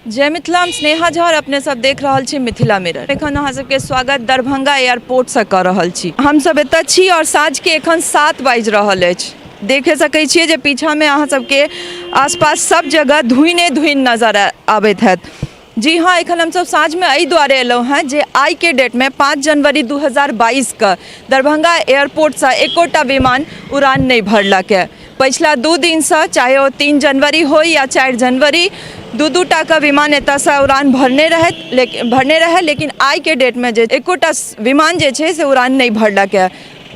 जय मिथिला, हम स्नेहा झा और अपने सब देख रहल छी मिथिला मिरर। एखन अहाँ सबके स्वागत दरभंगा एयरपोर्ट से कर रहल छी। हम सब एतऽ छी और साँझ के एखन 7 बाजि रहल अछि। देखे सकै छियै जे पीछा में अहाँ सबके आसपास सब जगह धुइने धुइन नजर आबैत हैत। जी हाँ, एखन हम सब साँझ में एहि दुआरे एलहुँ हैं जे आई के डेट में 5 जनवरी 2022 के दरभंगा एयरपोर्ट से एकोटा विमान उड़ान नहीं भरलक है। पिछला 2 दिन से, चाहे वो 3 जनवरी हो या 4 जनवरी, दू टा का विमान एतऽ से उड़ान भरने रहे, लेकिन आई के डेट में जे एकोटा विमान जे छै से उड़ान नहीं भरलक है।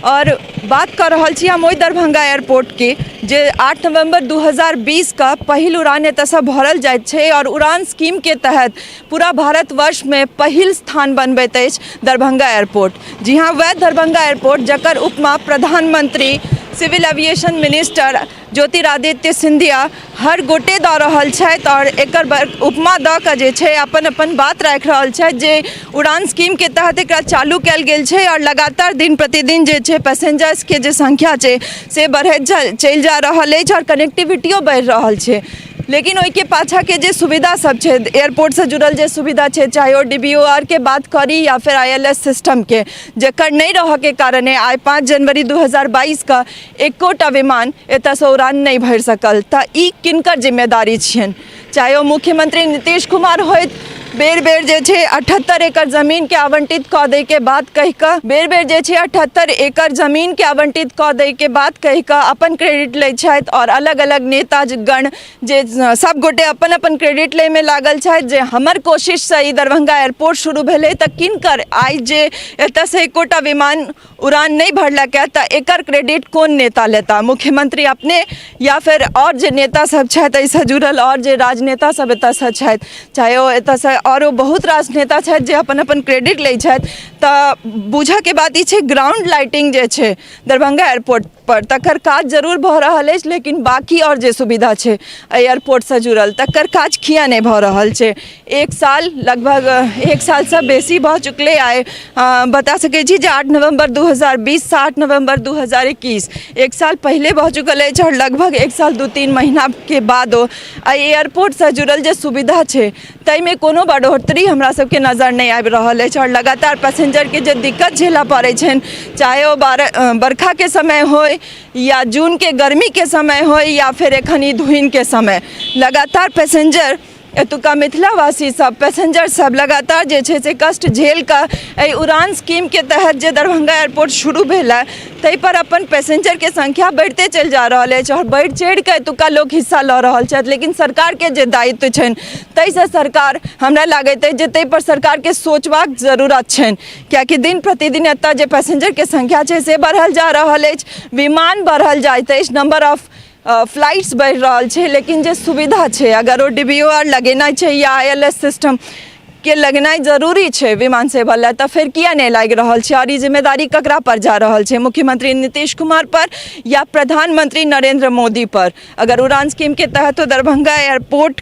और बात कर रहल छी हम ओहि दरभंगा एयरपोर्ट के जे 8 नवंबर 2020 का पहिल उड़ान एतऽ से भरल जाइत छै और उड़ान स्कीम के तहत पूरा भारतवर्ष में पहिल स्थान बनबैत अछि दरभंगा एयरपोर्ट। जी हाँ, वह दरभंगा एयरपोर्ट जकर उपमा प्रधानमंत्री, civil aviation minister Jyotiraditya Scindia हर गोटे दऽ रहल छथि और एकर उपमा दऽ कऽ जे छै अपन बात राखि रहल छथि जे उड़ान स्कीम के तहत एकरा चालू कयल गेल छै और लगातार दिन प्रतिदिन जे छै पैसेंजर्स के जे संख्या छै से बढ़ैत चलि जा रहल अछि और कनेक्टिविटियो बढ़ि रहल छै। लेकिन ओहि के पाछा के जे सुविधा सब छै, एयरपोर्ट से जुड़ल जे सुविधा छै, चाहे वो DBOR के बात करी या फिर ILS सिस्टम के, जेकर नहीं रह के कारणे आई 5 जनवरी 2022 का एकोटा विमान एतऽ से उड़ान नहीं भरि सकल। तऽ ई किनकर जिम्मेदारी छियनि? चाहे वो मुख्यमंत्री नीतीश कुमार होइत, बेर बेर जे छै 78 एकड़ जमीन के आवंटित कऽ दै के बात कहि कऽ, बेर बेर जे छै 78 एकड़ जमीन के आवंटित कऽ दै के बात कहि कऽ अपन क्रेडिट लै छथि और अलग अलग नेतागण जे सब गोटे अपन क्रेडिट लै में लागल छथि जे हमर कोशिश से ई दरभंगा एयरपोर्ट शुरू भेलै। तऽ किनकर आई जे एतऽ से एकोटा विमान उड़ान नहीं भरलक है, तऽ एकर क्रेडिट कोन नेता लेता? मुख्यमंत्री अपने या फिर और जे नेता सब छथि एहिसँ जुड़ल और जे राजनेता सब एतऽ से छथि, चाहे वो एतऽ से और बहुत रास नेता छथि जे अपन क्रेडिट लै छथि। तऽ बुझऽ के बात ई छै, ग्राउंड लाइटिंग जे छै दरभंगा एयरपोर्ट पर तकर काज जरूर भऽ रहल अछि, लेकिन बाकी और जे सुविधा छै एयरपोर्ट से जुड़ल तकर काज किया नहीं भऽ रहल छै? लगभग 1 साल से बेसी भऽ चुकले आइ। बता सकै छी जे 8 नवंबर 2020 से 8 नवंबर 2021 1 साल पहले भऽ चुकल अछि और लगभग 1 साल 2-3 महीना के बाद एयरपोर्ट से जुड़ल जे सुविधा छै ताहिमे कोनो बढ़ोतरी हमरा सबके नजर नहीं आबि रहल अछि और लगातार पैसेंजर के जे दिक्कत झेलऽ पड़ै छनि, चाहे वो बरखा के समय हो या जून के गर्मी के समय हो या फिर एखन ई धुइन के समय, लगातार पैसेंजर एतुका मिथिलावासी सब पैसेंजर सब लगातार जे छै से कष्ट झेल कऽ उड़ान स्कीम के तहत जे दरभंगा एयरपोर्ट शुरू भेल है ताहि पर अपन पैसेंजर के संख्या बढ़ते चलि जा रहल अछि और बढ़ि चढ़ि कऽ एतुका लोक हिस्सा लऽ रहल छथि। लेकिन सरकार के जे दायित्व छनि ताहिसँ सरकार, हमरा लागैत अछि जे ताहि पर सरकार के सोचबाक जरूरत छनि, कियाकि दिन प्रतिदिन एतऽ जे पैसेंजर के संख्या छै से बढ़ल जा रहल अछि, विमान बढ़ल जाइत अछि, नंबर ऑफ फ्लाइट्स बढ़ि रहल छै, लेकिन जे सुविधा छै अगर वो DBOR लगेनाइ छै या ILS सिस्टम के लगनाइ जरूरी छै विमान सेवा लए, तऽ फिर किया नहीं लागि रहल छै? और ई जिम्मेदारी ककरा पर जा रहल छै? मुख्यमंत्री नीतीश कुमार पर या प्रधानमंत्री नरेंद्र मोदी पर? अगर उड़ान स्कीम के तहत तो दरभंगा एयरपोर्ट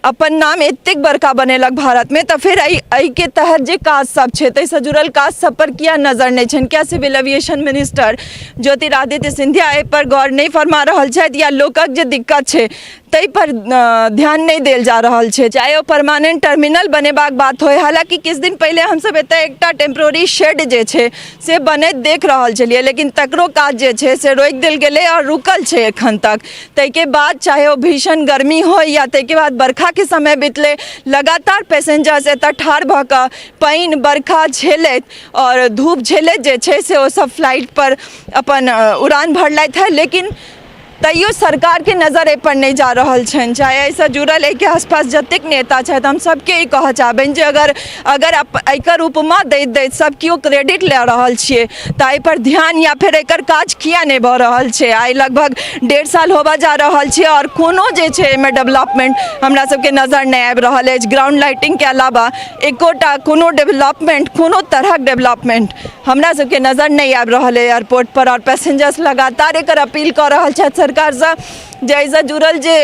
अपन नाम एतेक बड़का बनेलक भारत में, तो फिर एहि के तहत जे काज सब छै ताहिसँ जुड़ल काज सब पर किया नजर नहीं छनि? क्या civil aviation minister Jyotiraditya Scindia एहि पर गौर नहीं फरमा रहल छथि या लोकक जे दिक्कत छै ताहि पर ध्यान नहीं देल जा रहल छै? चाहे वो परमानेंट टर्मिनल बनेबाक बात होय, हालांकि किछु दिन पहले हमसब एतऽ एकटा टेम्प्रोरी शेड जे छै से बनैत देख रहल छलियै, लेकिन तकरो काज जे छै से रोकि देल गेलै और रुकल छै एखन तक। ताहिके बाद चाहे वो भीषण गर्मी हो या ताहिके बाद बरखा के समय बीतले, लगातार पैसेंजर्स एतऽ ठाढ़ भऽ कऽ पानि बरखा झेलैत और धूप झेलैत जे छै से ओ सब फ्लाइट पर अपन उड़ान भरलथि है। लेकिन तैयो सरकार के नजर एहि पर नहीं जा रहल छनि। चाहे एहिसँ जुड़ल एहि के आसपास जतेक नेता छथि, हम सबके ई कहऽ चाहबनि जे अगर एकर उपमा दैत सब केओ क्रेडिट ले रहल छियै तऽ एहि पर ध्यान या फिर एकर काज किया नहीं भऽ रहल छै? आइ लगभग 1.5 साल होबा जा रहल छै और कोनो जे छै एहिमे डेवलपमेंट हमरा सबके नजर नहीं आबि रहल अछि। ग्राउंड लाइटिंग के अलावा एकोटा कोनो डेवलपमेंट, कोनो तरहक डेवलपमेंट हमरा सबके नजर नहीं आबि रहल है एयरपोर्ट पर। और पैसेंजर्स लगातार एकर अपील कऽ रहल छथि सरकार से जे एहिसँ जुड़ल जे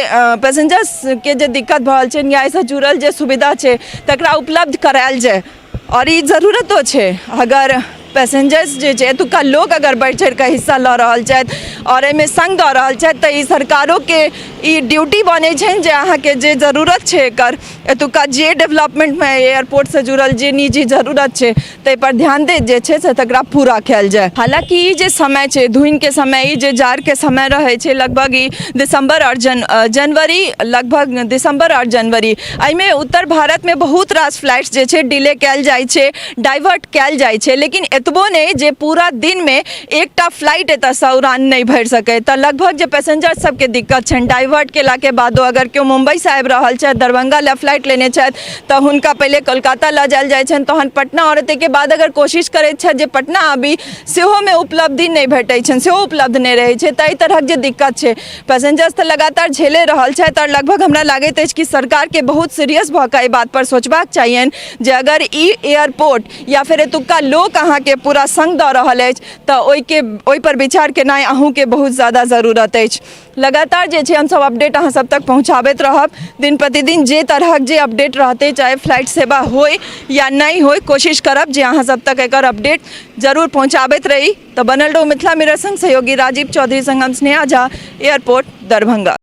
पैसेंजर्स के जे दिक्कत भऽ रहल छै या एहिसँ जुड़ल जे सुविधा छै तकरा उपलब्ध करायल जाय। और ई जरूरतो छै, अगर पैसेंजर्स जे छै एतुका लोग अगर बढ़ि चढ़ि कऽ हिस्सा लऽ रहल छथि और एहिमे संग दऽ रहल छथि तऽ ई सरकारों के ई ड्यूटी बनै छनि जे अहाँके जे जरूरत छै एकर एतुका जे डेवलपमेंट में एयरपोर्ट से जुड़ल जे निजी जरूरत छै ताहि पर ध्यान दे जे छै से तकरा पूरा कयल जाय। हालांकि ई जे समय छै धुनि के समय, ई जे जाड़ के समय रहे छै लगभग ई दिसंबर और जनवरी, लगभग दिसंबर और जनवरी, एहिमे उत्तर भारत में बहुत रास फ्लाइट्स जे छै डिले कयल जाइ छै, डाइवर्ट कयल जाइ छै, लेकिन एतबो नहीं जे पूरा दिन में एकटा फ्लाइट एतऽसँ उड़ान नहीं भरि सकै तऽ लगभग जे पैसेंजर सबके दिक्कत छनि डाइवर्ट केला के बादो अगर केओ मुंबई से आबि रहल छथि, दरभंगा ले फ्लाइट लेने छथि तऽ हुनका पहिले कोलकाता लऽ जायल जाइ छनि, तहन पटना, और ताहिके बाद अगर कोशिश करैत छथि जे पटना आबी सेहो में उपलब्धि नहीं भेटै छनि, सेहो उपलब्ध नहीं रहै छै, ताहि तरहक जे दिक्कत छै पैसेंजर्स तऽ लगातार झेले रहल छथि। और लगभग हमरा लागैत अछि कि सरकार के बहुत सीरियस भऽ कऽ एहि बात पर सोचबाक चाहिए जे अगर ई एयरपोर्ट या फिर एतुका लोक अहाँके पूरा संग दऽ रहल अछि तऽ ओहि पर विचार केनाइ अहूँ के बहुत ज़्यादा ज़रूरत अछि। लगातार जे छै हमसब अपडेट अहाँ सब तक पहुँचाबैत रहब, दिन प्रतिदिन जे तरहक जे अपडेट रहते चाहे फ्लाइट सेवा होय या नहीं होय कोशिश करब जे अहाँ सब तक एकर अपडेट जरूर पहुँचाबैत रही। तो बनल रहू मिथिला मिरर संग सहयोगी राजीव चौधरी संग हम स्नेहा झा, एयरपोर्ट दरभंगा।